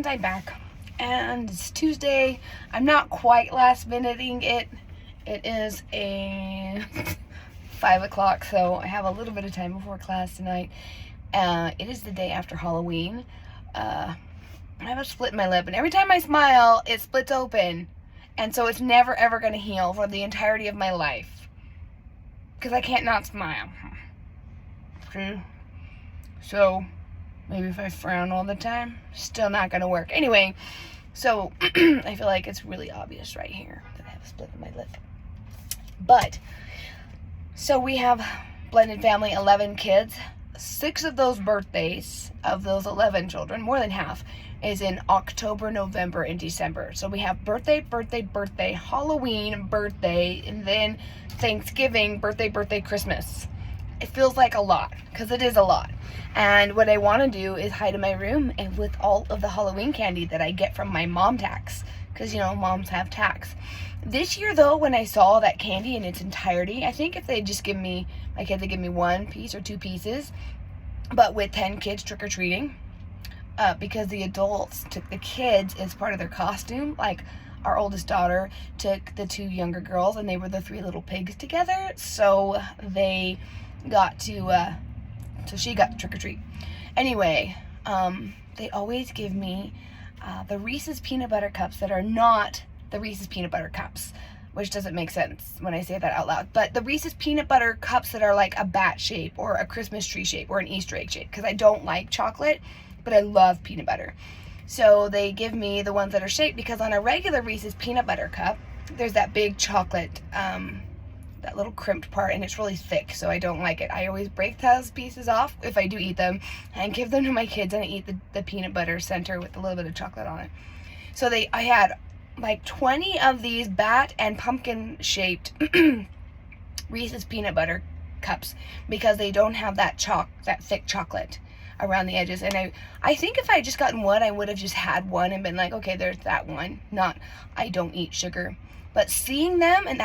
friends, I'm back. And it's Tuesday. I'm not quite last minuting it. It is a 5 o'clock, so I have a little bit of time before class tonight. It is the day after Halloween. I have a split in my lip, and every time I smile, it splits open. And so it's never ever going to heal for the entirety of my life. Because I can't not smile. Okay? So maybe if I frown all the time, still not going to work. Anyway, so I feel like it's really obvious right here that I have a split in my lip. But, so we have blended family, 11 kids. 6 of those birthdays, of those 11 children, more than half, is in October, November, and December. So we have birthday, Halloween, birthday, and then Thanksgiving, birthday, Christmas. It feels like a lot, because it is a lot. And what I want to do is hide in my room and with all of the Halloween candy that I get from my mom tax. Because, you know, moms have tax. This year, though, when I saw that candy in its entirety, I think if they just give me, my kids, they give me 1 piece or 2 pieces, but with 10 kids trick-or-treating, because the adults took the kids as part of their costume. Like, our oldest daughter took the 2 younger girls, and they were the 3 little pigs together, so they got to, so she got the trick-or-treat. Anyway, they always give me the Reese's Peanut Butter Cups that are not the Reese's Peanut Butter Cups, which doesn't make sense when I say that out loud. But the Reese's Peanut Butter Cups that are like a bat shape or a Christmas tree shape or an Easter egg shape, because I don't like chocolate, but I love peanut butter. So they give me the ones that are shaped, because on a regular Reese's Peanut Butter Cup, there's that big chocolate, that little crimped part, and it's really thick, so I don't like it. I always break those pieces off if I do eat them and give them to my kids, and I eat the peanut butter center with a little bit of chocolate on it. So I had like 20 of these bat and pumpkin shaped Reese's Peanut Butter Cups, because they don't have that thick chocolate around the edges. And I think if I had just gotten one, I would have just had one and been like, okay, there's that one. Not, I don't eat sugar. But seeing them and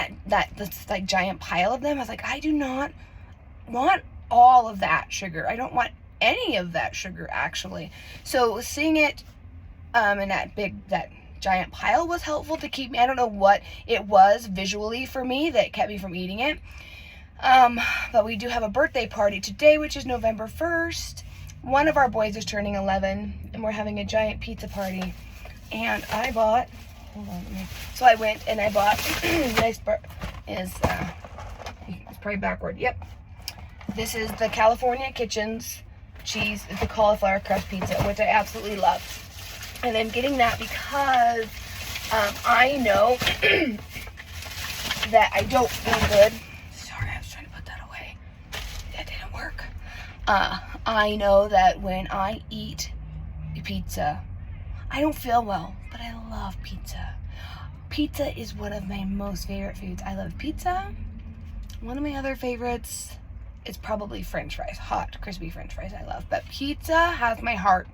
this like giant pile of them, I was like, I do not want all of that sugar. I don't want any of that sugar, actually. So seeing it in that giant pile was helpful to keep me. I don't know what it was visually for me that kept me from eating it. But we do have a birthday party today, which is November 1st. One of our boys is turning 11, and we're having a giant pizza party. And I bought, hold on, so I went and I bought, it's probably backward, yep. This is the California Kitchen's cheese, it's the cauliflower crust pizza, which I absolutely love. And I'm getting that because I know that I don't feel good. Sorry, I was trying to put that away. That didn't work. I know that when I eat pizza, I don't feel well, but I love pizza. Pizza is one of my most favorite foods. I love pizza. One of my other favorites is probably French fries. Hot, crispy French fries I love. But pizza has my heart.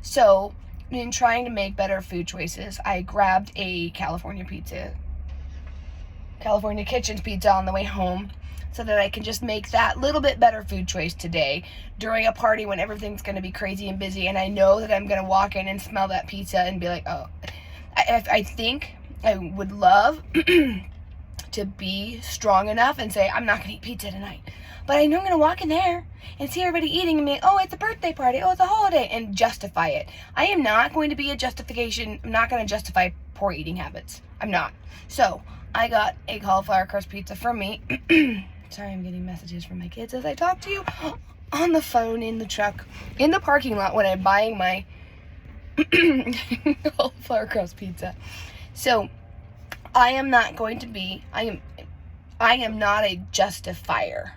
So in trying to make better food choices, I grabbed a California Kitchen's pizza on the way home, so that I can just make that little bit better food choice today during a party when everything's going to be crazy and busy, and I know that I'm going to walk in and smell that pizza and be like, oh, I think I would love to be strong enough and say, I'm not going to eat pizza tonight. But I know I'm going to walk in there and see everybody eating and be like, oh, it's a birthday party, oh, it's a holiday, and justify it. I am not going to be a justification. I'm not going to justify poor eating habits. I'm not. So I got a cauliflower crust pizza for me. Sorry, I'm getting messages from my kids as I talk to you on the phone, in the truck, in the parking lot when I'm buying my cauliflower crust pizza. So I am not going to be, I am not a justifier.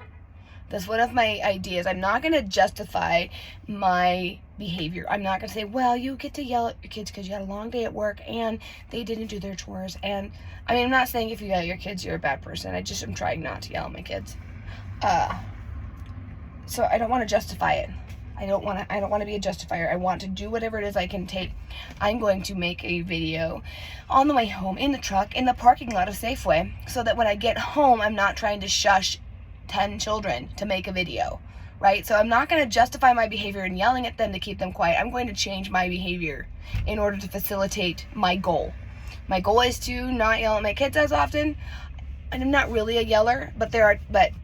That's one of my ideas. I'm not going to justify my behavior. I'm not going to say, well, you get to yell at your kids because you had a long day at work and they didn't do their chores. And I mean, I'm not saying if you yell at your kids, you're a bad person. I just am trying not to yell at my kids. So I don't want to justify it. I don't want to be a justifier. I want to do whatever it is I can take. I'm going to make a video on the way home in the truck in the parking lot of Safeway, so that when I get home, I'm not trying to shush 10 children to make a video, right? So I'm not going to justify my behavior in yelling at them to keep them quiet. I'm going to change my behavior in order to facilitate my goal. My goal is to not yell at my kids as often. And I'm not really a yeller, but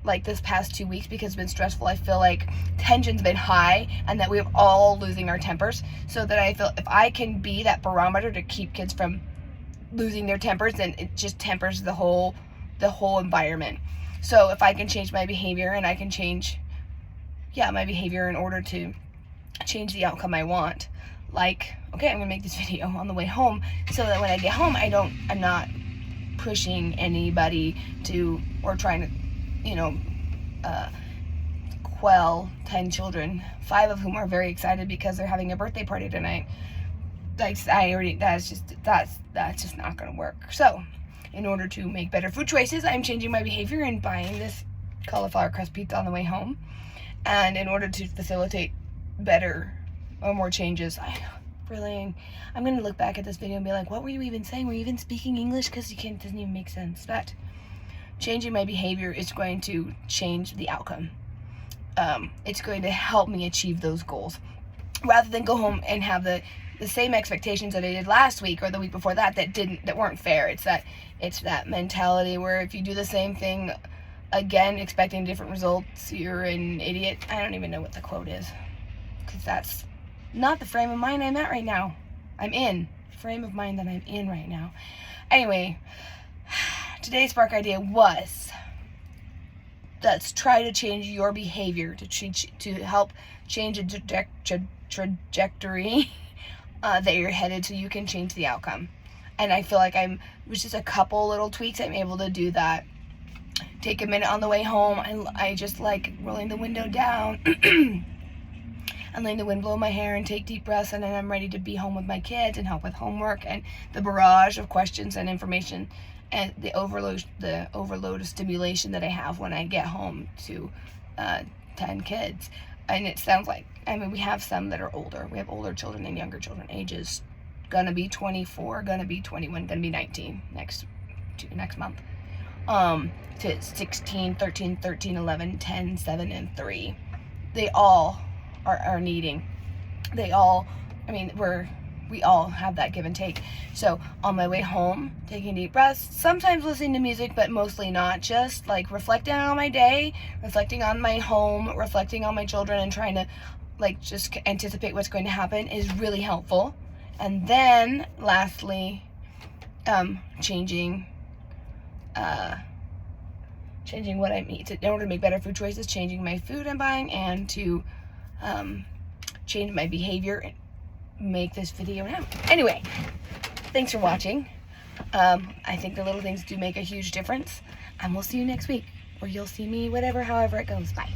like this past 2 weeks, because it's been stressful, I feel like tension's been high and that we're all losing our tempers. So that I feel if I can be that barometer to keep kids from losing their tempers, then it just tempers the whole environment. So if I can change my behavior and I can change, my behavior in order to change the outcome I want. Like, okay, I'm gonna make this video on the way home so that when I get home, I'm not pushing anybody to, or trying to, quell 10 children, 5 of whom are very excited because they're having a birthday party tonight. That's just not gonna work. So, in order to make better food choices, I'm changing my behavior and buying this cauliflower crust pizza on the way home. And in order to facilitate better or more changes, I'm going to look back at this video and be like, what were you even saying? Were you even speaking English? Because it doesn't even make sense. But changing my behavior is going to change the outcome. It's going to help me achieve those goals. Rather than go home and have the same expectations that I did last week or the week before that weren't fair. It's that mentality where if you do the same thing again, expecting different results, you're an idiot. I don't even know what the quote is, because that's not the frame of mind I'm at right now. I'm in the frame of mind that I'm in right now. Anyway, today's spark idea was, let's try to change your behavior to help change a trajectory that you're headed, so you can change the outcome. And I feel like with just a couple little tweaks, I'm able to do that. Take a minute on the way home. I just like rolling the window down and letting the wind blow my hair and take deep breaths, and then I'm ready to be home with my kids and help with homework and the barrage of questions and information and the overload of stimulation that I have when I get home to 10 kids. And it sounds like, we have some that are older. We have older children and younger children. Ages gonna be 24, gonna be 21, gonna be 19 next month. To 16, 13, 13, 11, 10, 7, and 3. They all are needing. We all have that give and take. So on my way home, taking deep breaths, sometimes listening to music, but mostly not. Just like reflecting on my day, reflecting on my home, reflecting on my children, and trying to just anticipate what's going to happen is really helpful. And then lastly, changing what I eat in order to make better food choices, changing my food I'm buying, and to change my behavior and make this video now. Anyway, thanks for watching. I think the little things do make a huge difference, and we'll see you next week, or you'll see me, however it goes. Bye.